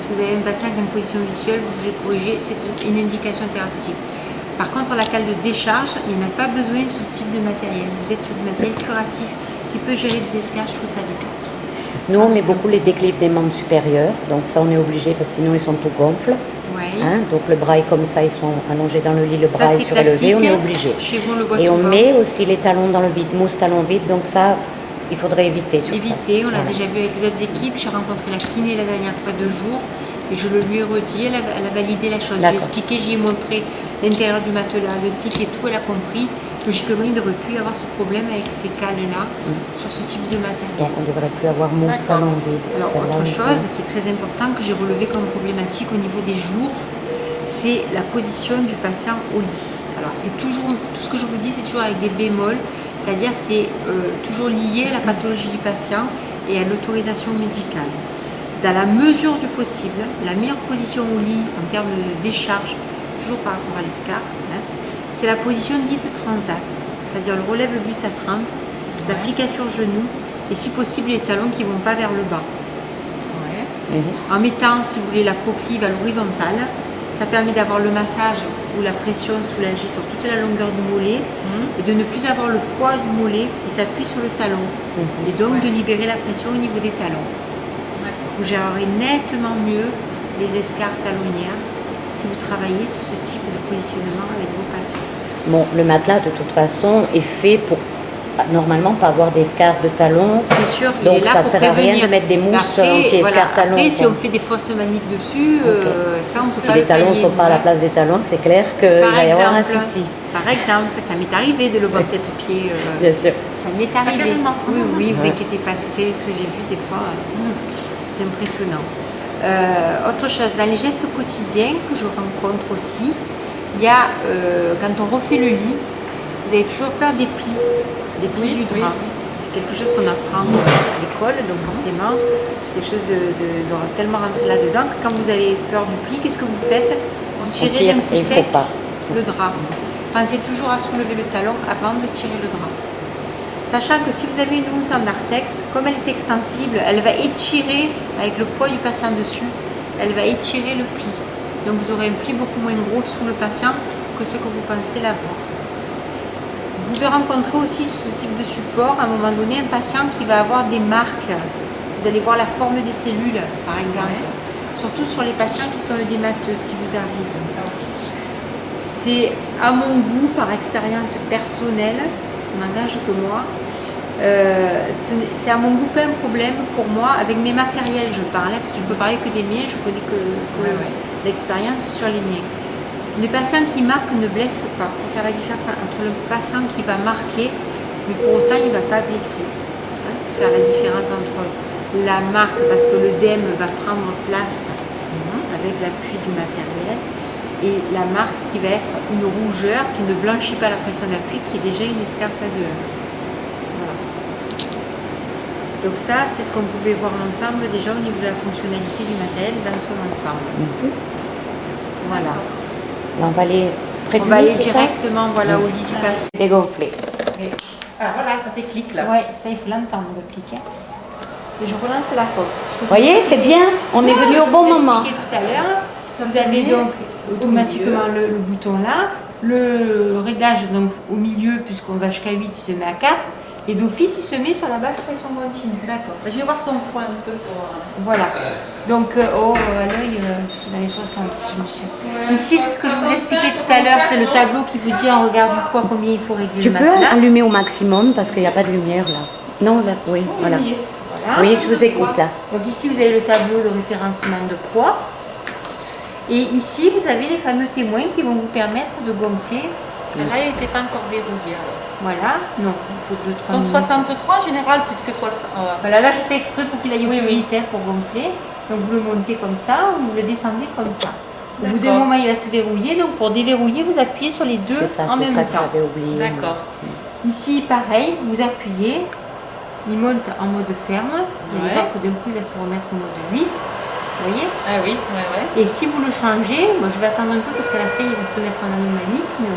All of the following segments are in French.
Si vous avez un patient qui a une position visuelle, vous voulez corriger, c'est une indication thérapeutique. Par contre, la cale de décharge, il n'a pas besoin de ce type de matériel. Vous êtes sur du matériel curatif qui peut gérer des escarres jusqu'au stade 4. Nous, on met beaucoup les déclives des membres supérieurs, donc ça on est obligé parce que sinon ils sont tout gonfles. Ouais. Hein, donc le bras est comme ça, ils sont allongés dans le lit, le bras est surélevé, on est obligé. Chez vous, on le voit et souvent. on met aussi les talons dans le vide, mousse talon vide, donc ça, il faudrait éviter. Éviter, on l'a déjà vu avec les autres équipes. J'ai rencontré la kiné la dernière fois 2 jours et je le lui ai redit, elle a validé la chose. J'ai expliqué, j'y ai montré l'intérieur du matelas, le cycle et tout, elle a compris. Logiquement, il ne devrait plus avoir ce problème avec ces cales-là sur ce type de matériel. Donc on ne devrait plus avoir mousse talon vide. Alors autre chose qui est très important que j'ai relevé comme problématique au niveau des jours, c'est la position du patient au lit. Alors c'est toujours, tout ce que je vous dis, c'est toujours avec des bémols, c'est-à-dire c'est toujours lié à la pathologie du patient et à l'autorisation médicale. Dans la mesure du possible, la meilleure position au lit en termes de décharge, toujours par rapport à l'escarre, c'est la position dite transat, c'est-à-dire le relève le buste à 30, l'applicature genou et si possible les talons qui ne vont pas vers le bas. En mettant, si vous voulez, la proclive à l'horizontale, ça permet d'avoir le massage ou la pression soulagée sur toute la longueur du mollet et de ne plus avoir le poids du mollet qui s'appuie sur le talon et donc de libérer la pression au niveau des talons. Vous gérerez nettement mieux les escarres talonnières si vous travaillez sur ce type de positionnement avec vos patients. Bon, le matelas de toute façon est fait pour normalement pas avoir d'escarres de talon. Bien sûr, donc ça ne sert à rien de mettre des mousses anti-escarres talons. Après, si on fait des fausses manips dessus, ça on peut si les talons ne sont pas à la place des talons, c'est clair qu'il va y avoir un souci. Par exemple, ça m'est arrivé de le voir tête-pied. Bien sûr. Ça m'est arrivé. Oui, vous inquiétez pas. Vous savez ce que j'ai vu des fois, c'est impressionnant. Autre chose, dans les gestes quotidiens que je rencontre aussi, il y a, quand on refait le lit, vous avez toujours peur des plis du drap. C'est quelque chose qu'on apprend à l'école, donc forcément, c'est quelque chose de tellement rentré là-dedans que quand vous avez peur du pli, qu'est-ce que vous faites? Vous tirez d'un coup sec le drap. Pensez toujours à soulever le talon avant de tirer le drap. Sachant que si vous avez une housse en narthex, comme elle est extensible, elle va étirer, avec le poids du patient dessus, elle va étirer le pli. Donc vous aurez un pli beaucoup moins gros sous le patient que ce que vous pensez l'avoir. Vous pouvez rencontrer aussi ce type de support, à un moment donné, un patient qui va avoir des marques. Vous allez voir la forme des cellules, par exemple. Surtout sur les patients qui sont œdémateux, ce qui vous arrive. C'est à mon goût, par expérience personnelle, ça n'engage que moi, c'est à mon goût pas un problème pour moi, avec mes matériels je parlais, parce que je peux parler que des miens, je connais que l'expérience sur les miens. Les patients qui marquent ne blessent pas, pour faire la différence entre le patient qui va marquer, mais pour autant il ne va pas blesser. Faire la différence entre la marque, parce que l'œdème va prendre place avec l'appui du matériel, et la marque qui va être une rougeur qui ne blanchit pas la pression d'appui, qui est déjà une escarre stade 1. Voilà. Donc ça, c'est ce qu'on pouvait voir ensemble déjà au niveau de la fonctionnalité du matériel dans son ensemble. Voilà. Là, on va aller directement au lit du patient. Dégonfler. Alors voilà, ça fait clic là. Ouais, ça il faut l'entendre le clic. Et je relance la porte. Vous voyez, c'est bien, on est venu au bon moment. Tout à l'heure, vous avez donc automatiquement le bouton là, le réglage donc au milieu, puisqu'on va jusqu'à 8, il se met à 4, et d'office il se met sur la basse pression continue. D'accord. Je vais voir son point un peu pour. Voilà. Donc à l'œil, dans les 60, monsieur. Ici, c'est ce que je vous expliquais tout à l'heure, c'est le tableau qui vous dit en regard du poids combien il faut régler Tu le peux matelas. allumer au maximum parce qu'il n'y a pas de lumière là. Non, là, oui, voilà. Oui, je vous écoute là. Donc ici, vous avez le tableau de référencement de poids. Et ici, vous avez les fameux témoins qui vont vous permettre de gonfler. Là, il n'était pas encore verrouillé. Voilà, non, il faut 2-3 Donc minutes. 63 en général, puisque 60. Voilà, là je fais exprès pour qu'il aille au plus vite pour gonfler. Donc vous le montez comme ça, ou vous le descendez comme ça. Au bout d'un moment, il va se verrouiller. Donc pour déverrouiller, vous appuyez sur les deux en même temps. D'accord. Ici, pareil, vous appuyez. Il monte en mode ferme. Vous allez voir que d'un coup, il va se remettre en mode 8. Vous voyez? Ah oui, Et si vous le changez, moi je vais attendre un peu parce qu'à la fin, il va se mettre en anomalisme.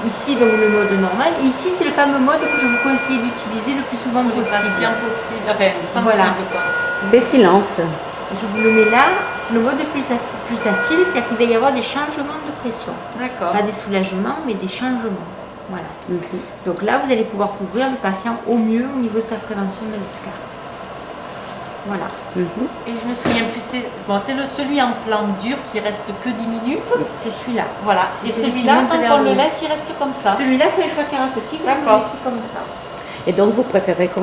Ici, donc le mode normal. Et ici, c'est le fameux mode que je vous conseille d'utiliser le plus souvent possible. Patient possible, enfin sensible quoi. Fais silence. Je vous le mets là, c'est le mode plus facile, c'est-à-dire qu'il va y avoir des changements de pression. D'accord. Pas des soulagements, mais des changements. Voilà. Donc là, vous allez pouvoir couvrir le patient au mieux au niveau de sa prévention de l'escarre. Voilà. Et je me souviens plus, c'est celui en plan dur qui reste que 10 minutes. C'est celui-là. Voilà. Et C'est celui qui celui-là, monte tant vers qu'on le le haut. laisse, il reste comme ça. Celui-là, c'est le choix thérapeutique. D'accord. C'est comme ça. Et donc vous préférez qu'on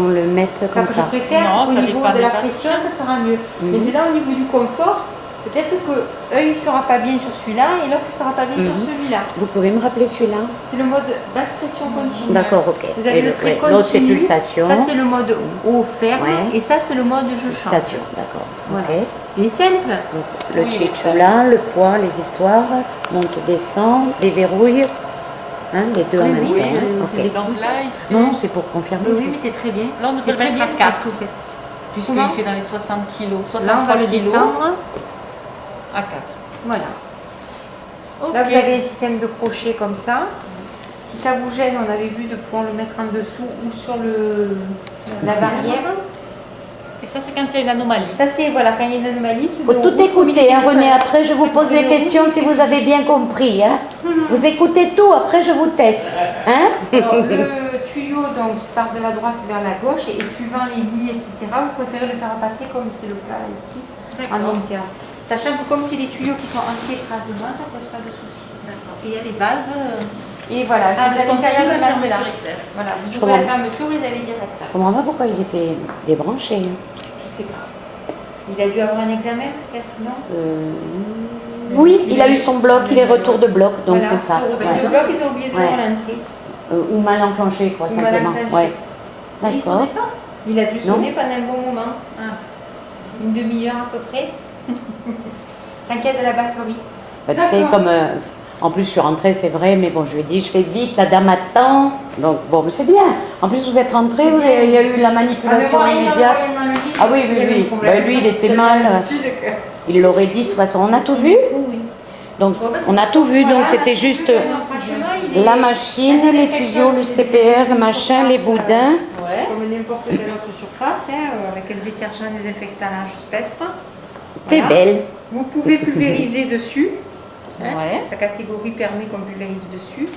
le mette comme Je ça? préfère, Non, au ça niveau dépend de la des pression, patients. ça sera mieux. Maintenant, au niveau du confort, peut-être que il ne sera pas bien sur celui-là et l'autre ne sera pas bien sur celui-là. Vous pouvez me rappeler celui-là? C'est le mode basse pression continue. D'accord, ok. Vous avez Et le trait l'autre c'est continu. pulsation. Ça, c'est le mode haut ferme. Ouais. Et ça, c'est le mode je chante. Pulsation, d'accord. Voilà. Ok. Il est simple. Donc, le Oui, tchitchoula, le poids, les histoires, monte, descend, les verrouilles, hein, les deux en même oui, temps. hein, oui, ok. Donc là, il fait... Non, c'est pour confirmer. Oui, mais c'est très bien. Là, on C'est devrait très le mettre bien à ce que 4, vous faites. puisqu'il Comment fait dans les 60 kilos, Là, on 63 va le kilos descendre. à 4. Voilà. Ok. Là, vous avez un système de crochet comme ça. Si ça vous gêne, on avait vu de pouvoir le mettre en dessous ou sur la barrière. Et ça, c'est quand il y a une anomalie. Ça, c'est voilà, quand il y a une anomalie. Il faut tout écouter, hein, René. Après, je vous pose les questions si vous avez bien compris. Hein. Vous écoutez tout, après, je vous teste. Hein. Alors, le tuyau donc, part de la droite vers la gauche et suivant les lits, etc., vous préférez le faire passer comme c'est le cas ici, en interne. Sachant que comme c'est des tuyaux qui sont anti-écrasement, ça ne pose pas de soucis. D'accord. Et il y a les valves. Et voilà, Ah, vous elles avez sont l'intérieur sur de la la fermeture. Voilà, vous Je ouvrez la comprends. fermeture, vous les avez direct. Je comprends pas pourquoi il était débranché. Hein. Je sais pas. Il a dû avoir un examen, peut-être, non? Oui, il a eu son bloc, il est retour de bloc, donc Voilà. c'est ça. Le ouais. bloc, ils ont oublié de Ouais. le relancer. Ou mal enclenché, quoi, Ou mal simplement. enclenché. Ouais. Et ils sont D'accord. des pas. Il a dû Non. sonner pendant un bon moment. Ah. Une demi-heure à peu près. T'inquiète de la batterie. Bah, tu sais, D'accord. comme. En plus, je suis rentrée, c'est vrai, mais bon, je lui ai dit, je fais vite, la dame attend. Donc, bon, mais c'est bien. En plus, vous êtes rentrée, il y a eu la manipulation immédiate. Ah oui, oui, oui. Bah, lui, il était mal. Il l'aurait dit, de toute façon, on a tout vu. Donc, on a tout vu, donc c'était juste la machine, les tuyaux, le CPR, le machin, les boudins. Ouais. Comme n'importe quelle autre surface, avec un détergent désinfectant large spectre. T'es Voilà. belle. Vous pouvez pulvériser dessus. Ouais. Sa catégorie permet qu'on pulvérise dessus.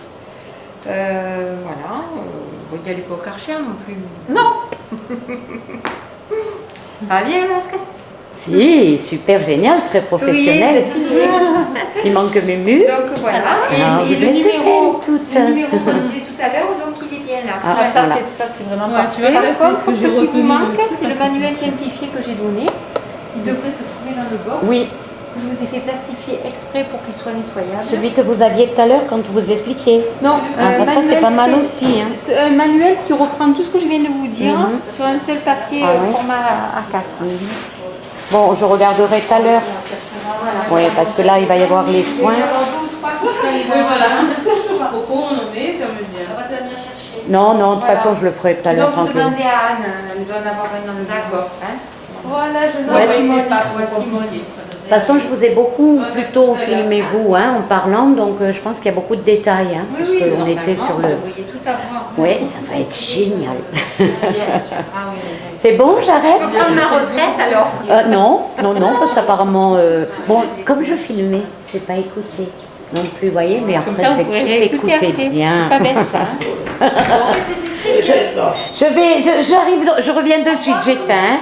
Voilà. Vous n'y allez pas au Karcher non plus. Non. Pas bien, Pascal. Si, super génial, très professionnel. Il manque Mumu. Donc voilà. Ah, Et vous le êtes numéro, belles toutes. le numéro qu'on disait tout à l'heure, donc il est bien là. Ah, Ah, ça, voilà. c'est vraiment Ouais, parfait. tu vois, par contre, c'est ce qui vous manque, c'est le manuel simplifié que j'ai donné, qui devrait se trouver dans le box. Oui, Je vous ai fait plastifier exprès pour qu'il soit nettoyable. celui que vous aviez tout à l'heure quand vous expliquiez. Non, Ah, ça, c'est pas mal aussi. Hein. C'est un manuel qui reprend tout ce que je viens de vous dire sur un seul papier Ah ouais. format A4. Bon, je regarderai tout à l'heure. Oui, parce que là, il va y avoir les soins. Oui, voilà. Pourquoi on en met, tu vas me dire. On va se la venir chercher. Non, non, de toute façon, je le ferai tout à l'heure Donc, vous tranquille. demandez à Anne, elle doit en avoir un dans le d'accord. Voilà, je Ouais, vois Simone. c'est pas trop Voici. compliqué. De toute façon, je vous ai beaucoup plutôt filmé vous hein, en parlant, donc je pense qu'il y a beaucoup de détails. Hein, parce qu'on normalement, était sur le. Vous voyez tout avoir. Oui, ça va être génial. Ah oui, oui. C'est bon, j'arrête? Je peux prendre ma retraite alors. Non, non, non, parce qu'apparemment, bon, comme je filmais, je n'ai pas écouté non plus, vous voyez, mais après, Ça, je vous pourrez vais réécouter écouter après. bien. C'est pas bête ça. Hein. Je reviens de suite, j'éteins.